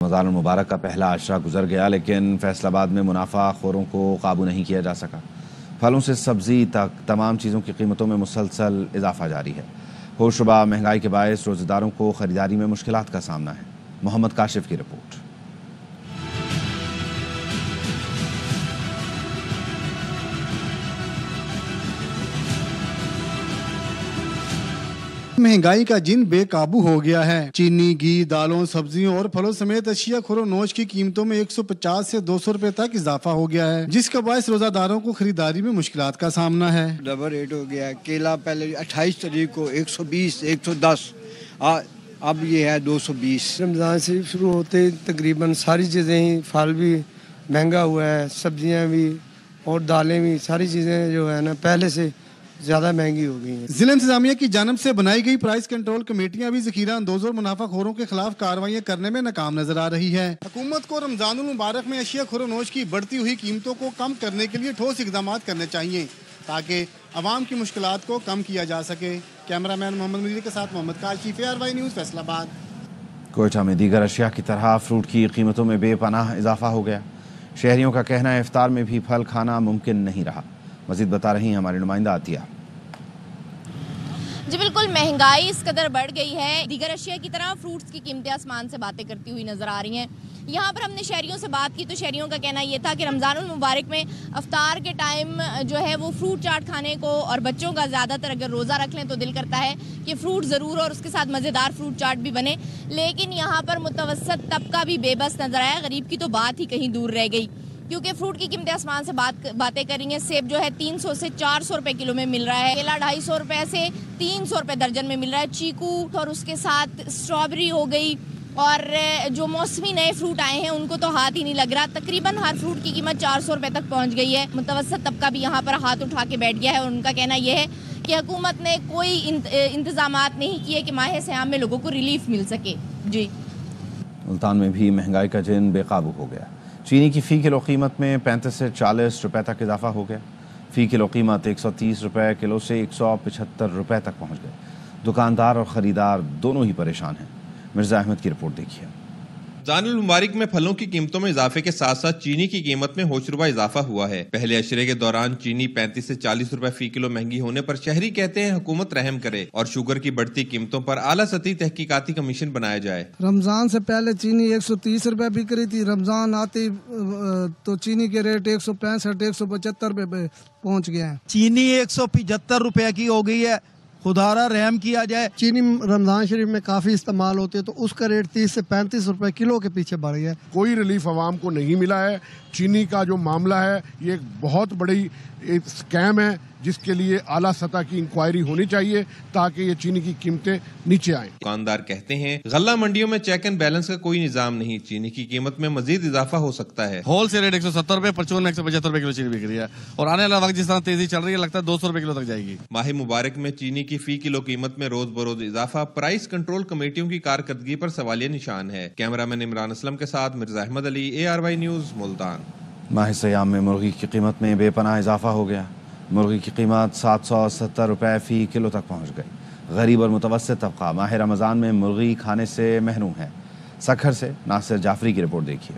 रमज़ानुल मुबारक का पहला अशरा गुजर गया, लेकिन फैसलाबाद में मुनाफाखोरों को काबू नहीं किया जा सका। फलों से सब्जी तक तमाम चीज़ों की कीमतों में मुसलसल इजाफा जारी है। होशरुबा महंगाई के बायस रोज़ेदारों को खरीदारी में मुश्किलात का सामना है। मोहम्मद काशिफ की रिपोर्ट। महंगाई का जिन बेकाबू हो गया है। चीनी, घी, दालों, सब्जियों और फलों समेत अशिया खुरोनोश की कीमतों में 150 से 200 रुपए तक इजाफा हो गया है, जिसका बायस रोजादारों को खरीदारी में मुश्किलात का सामना है। डबल रेट हो गया है। केला पहले 28 तारीख को 120, 110, अब ये है 220। रमजान से शुरू होते तकरीबन सारी चीजें ही, फल भी महंगा हुआ है, सब्जियां भी और दालें भी, सारी चीजें जो है ना पहले से ज्यादा महंगी हो गई है। जिला इंतजामिया की जानब से बनाई गई प्राइस कंट्रोल कमेटियां भी ज़खीरा अंदोज़ और मुनाफाखोरों के खिलाफ कार्रवाई करने में नाकाम नजर आ रही है। हुकूमत को रमजानुल मुबारक में अशिया खुरोनोश की बढ़ती हुई कीमतों को कम करने के लिए ठोस इकदाम करने चाहिए, ताकि अवाम की मुश्किलात को कम किया जा सके। कैमरामैन मोहम्मद मजीद के साथ मोहम्मद काशिफ, ARY न्यूज़, फैसलाबाद। कोयटा में दीगर अशिया की तरह फ्रूट की कीमतों में बेपनाह इजाफा हो गया। शहरियों का कहना है इफ्तार में भी फल खाना मुमकिन नहीं रहा। मजीद बता रही हैं हमारी नुमाइंदा आतिया। जी बिल्कुल, महंगाई इस कदर बढ़ गई है, दीगर अशिया की तरह फ्रूट्स की कीमतें आसमान से बातें करती हुई नजर आ रही हैं। यहाँ पर हमने शहरियों से बात की तो शहरियों का कहना ये था कि रमज़ानुल मुबारक में अफ्तार के टाइम जो है वो फ्रूट चाट खाने को, और बच्चों का ज़्यादातर अगर रोज़ा रख लें तो दिल करता है कि फ्रूट ज़रूर और उसके साथ मज़ेदार फ्रूट चाट भी बने। लेकिन यहाँ पर मुतवस्सत तबका भी बेबस नजर आया, गरीब की तो बात ही कहीं दूर रह गई, क्योंकि फ्रूट की कीमतें आसमान से बातें करेंगे। सेब जो है 300 से 400 रुपए किलो में मिल रहा है, केला 250 रुपए से 300 रुपए दर्जन में मिल रहा है, चीकू और उसके साथ स्ट्रॉबेरी हो गई, और जो मौसमी नए फ्रूट आए हैं उनको तो हाथ ही नहीं लग रहा। तकरीबन हर फ्रूट की कीमत 400 रुपए तक पहुंच गई है। मुतवस्सित तबका भी यहाँ पर हाथ उठा के बैठ गया है, और उनका कहना यह है कि हुकूमत ने कोई इंतजामात नहीं किए कि माह सियाम में लोगों को रिलीफ मिल सके। जी, मुल्तान में भी महंगाई का जिन बेकाबू हो गया। चीनी की फ़ी किलो कीमत में 35 से 40 रुपए तक इजाफा हो गया। फ़ी किलो कीमत 130 रुपए किलो से 175 रुपए तक पहुंच गए। दुकानदार और ख़रीदार दोनों ही परेशान हैं। मिर्ज़ा अहमद की रिपोर्ट देखिए। रमज़ानुल मुबारक में फलों की कीमतों में इजाफे के साथ साथ चीनी की कीमत में होशरुबा इजाफा हुआ है। पहले अशरे के दौरान चीनी 35 से 40 रुपए फी किलो महंगी होने पर शहरी कहते हैं हुकूमत रहम करे और शुगर की बढ़ती कीमतों पर आला सतही तहकीकाती कमीशन बनाया जाए। रमजान से पहले चीनी 130 रुपए बिक रही थी, रमजान आती तो चीनी के रेट 165, 175 रुपए पे पहुँच गए हैं। चीनी 175 रुपए की हो गई है, खुदारा रहम किया जाए। चीनी रमजान शरीफ में काफी इस्तेमाल होती है, तो उसका रेट 30 से 35 रुपए किलो के पीछे बढ़ गया। कोई रिलीफ आवाम को नहीं मिला है। चीनी का जो मामला है ये एक बहुत बड़ी स्कैम है, जिसके लिए आला सतह की इंक्वायरी होनी चाहिए ताकि ये चीनी की कीमतें नीचे आए। दुकानदार कहते हैं गल्ला मंडियों में चेक एंड बैलेंस का कोई निजाम नहीं, चीनी की कीमत में मजीद इजाफा हो सकता है। होल से रेट 170 रुपए, परचून में 175 रुपए किलो चीनी बिक रही है, और आने वाला वक्त जिस तरह तेजी चल रही है लगता है 200 रुपए किलो तक जाएगी। माह मुबारक में चीनी की फी किलो कीमत में रोज बरोज इजाफा प्राइस कंट्रोल कमेटियों की कारकर्दगी पर सवालिया निशान है। कैमरामैन इमरान असलम के साथ मिर्जा अहमद अली, ARY न्यूज, मुल्तान। माह सियाम में मुर्गी की कीमत में बेपनाह इजाफा हो गया। मुर्गी की कीमत 770 रुपए फी किलो तक पहुंच गई। गरीब और मुतवस्सित तबका माह रमज़ान में मुर्गी खाने से महरूम है। सखर से नासिर जाफरी की रिपोर्ट देखिए।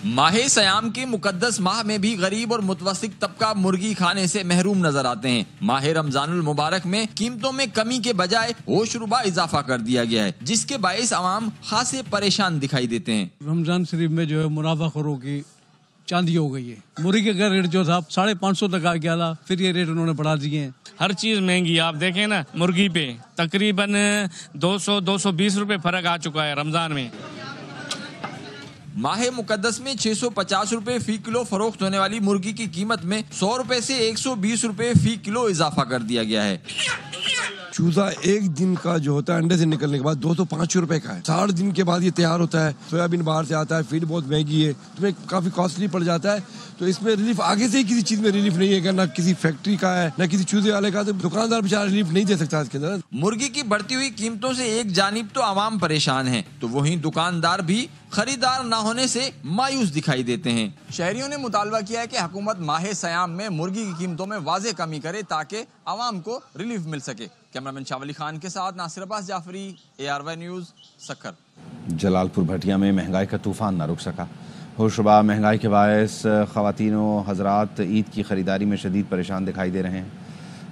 माह सयाम के मुकद्दस माह में भी गरीब और मुतवस्सित तबका मुर्गी खाने से महरूम नजर आते हैं। माह रमजानुल मुबारक में कीमतों में कमी के बजाय होशरुबा इजाफा कर दिया गया है, जिसके बायस आवाम खासे परेशान दिखाई देते हैं। रमजान शरीफ में जो है मुनाफाखोरों की चांदी हो गई है। मुर्गी का रेट जो था 550 तक आ गया था, फिर ये रेट उन्होंने बढ़ा दिए हैं। हर चीज महंगी, आप देखें ना, मुर्गी पे तकरीबन 200-220 रुपए फर्क आ चुका है रमजान में। माह मुकद्दस में 650 रुपए फी किलो फरोख्त होने वाली मुर्गी की कीमत में 100 रुपए से 120 रुपए फी किलो इजाफा कर दिया गया है। चूजा एक दिन का जो होता है अंडे से निकलने के बाद 205 रुपए का है। 60 दिन के बाद ये तैयार होता है। सोयाबीन बाहर से आता है, फीड बहुत महंगी है, तुम्हें काफी कॉस्टली पड़ जाता है। तो इसमें रिलीफ आगे से ही किसी चीज में रिलीफ नहीं है, ना किसी फैक्ट्री का है ना किसी चूजे वाले का, तो दुकानदार बेचारा रिलीफ नहीं दे सकता इसके अंदर। मुर्गी की बढ़ती हुई कीमतों से एक जानिब तो आवाम परेशान है, तो वहीं दुकानदार भी खरीदार न होने से मायूस दिखाई देते हैं। शहरियों ने मुतालबा किया है कि हुकूमत माह सयाम में मुर्गी की कीमतों में वाज़ेह कमी करे ताकि आवाम को रिलीफ मिल सके। कैमरामैन शावली खान के साथ नासिर अब्बास जाफरी, ARY न्यूज, सक्खर। जलालपुर भटिया में महंगाई का तूफान न रुक सका। होशरुबा महंगाई के बायस ख़वातीनो हजरात ईद की ख़रीदारी में शदीद परेशान दिखाई दे रहे हैं।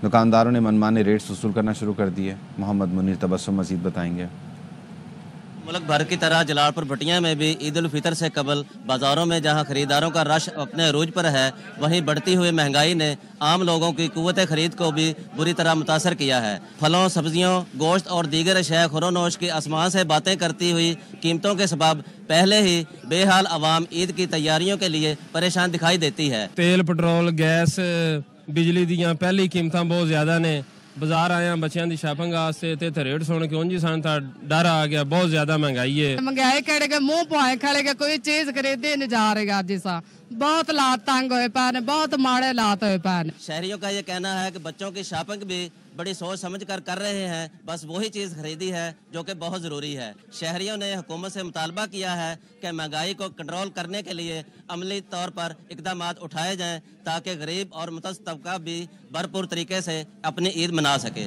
दुकानदारों ने मनमाने रेट्स वसूल करना शुरू कर दिए। मोहम्मद मुनीर तबस्सुम मज़ीद बताएंगे। मुल्क भर की तरह जलालपुर भटिया में भी ईद उल फितर से कबल बाज़ारों में जहां खरीदारों का रश अपने अरूज पर है, वहीं बढ़ती हुई महंगाई ने आम लोगों की कुव्वत खरीद को भी बुरी तरह मुतासर किया है। फलों, सब्जियों, गोश्त और दीगर अशिया खुरोनोश की आसमान से बातें करती हुई कीमतों के सबब पहले ही बेहाल आवाम ईद की तैयारियों के लिए परेशान दिखाई देती है। तेल, पेट्रोल, गैस, बिजली दियां पहली कीमतां बहुत ज़्यादा ने। बाजार आया बच्चों की शॉपिंग वास्ते ते रेट सुन के उंजी सन डर आ गया, बहुत ज्यादा महंगाई है। महंगाई कड़े के मुंह पाए खड़े के कोई चीज खरीदे नहीं जा रही जिसा बहुत लात तंग हुए पाए, बहुत माड़े लात हुए पाए। शहरियों का ये कहना है कि बच्चों की शॉपिंग भी बड़ी सोच समझ कर रहे हैं, बस वही चीज़ खरीदी है जो कि बहुत ज़रूरी है। शहरियों ने हुकूमत से मुतालबा किया है कि महंगाई को कंट्रोल करने के लिए अमली तौर पर इक़दाम उठाए जाएं ताकि गरीब और मुतवस्सित तबका भी भरपूर तरीके से अपनी ईद मना सके।